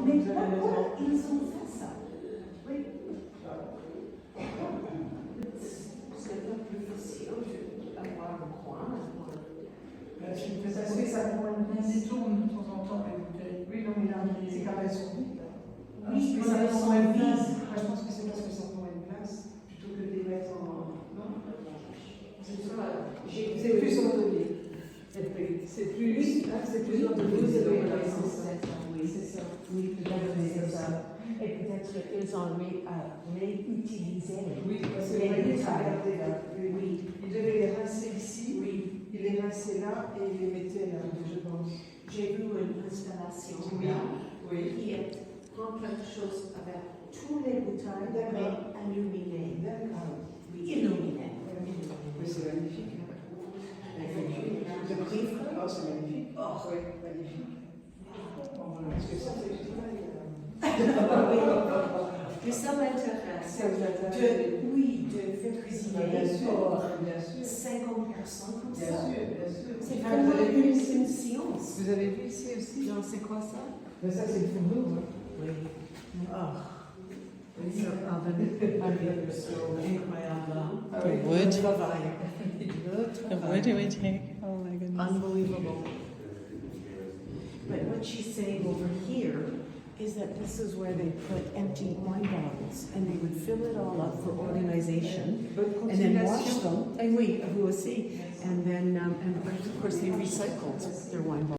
Mais vous avez raison. pourquoi ils ont fait ça? Oui. C'est pas plus facile d'avoir un coin. Parce que ça détourne de temps en temps les bouteilles. Oui, non, mais là, c'est quand elles sont vides. Oui, mais ça elles prend sont moins de vides. place. Moi, je pense que c'est parce que ça prend moins de place plutôt que de les mettre en. Non. C'est plus ordonné. C'est plus. Oui, c'est plus ordonné. Vous avez Donc, raison, c'est ça. oui, c'est ça. Oui, peut-être c'est ça. Et peut-être qu'ils ont réutilisé. Oui, parce que les regardez bouteilles. là. Oui. Ils devaient les rincer ici. Oui. Ils les rinçaient là et ils les mettaient là, je pense. J'ai vu une installation Oui. là Oui. qui prend quelque chose avec tous les bouteilles, mais illuminées. D'accord. Oui, illuminées. Oui, c'est magnifique. Magnifique. Le cuivre. Oh, c'est magnifique. Oh. Oui, magnifique. Parce que ça, c'est Mais ça m'intéresse. Ça vous intéresse? Oui, de faire cuisiner Bien sûr, pour bien sûr. 50 personnes comme Bien ça. sûr, bien sûr. C'est Ah, vraiment vous avez vu une ici? science. Vous avez vu ici aussi? Genre, c'est quoi ça? Ben, ça, c'est le fourneau. Hein. Oui. Ah. So, oven, so incroyable. Ah oui. Wood. Travail. Where do we take? Oh my goodness. Unbelievable. But what she's saying over here is that this is where they put empty wine bottles and they would fill it all up for organization Bonne and then wash continuation. them. And we, vous aussi. And then, and of course, they recycled their wine bottles.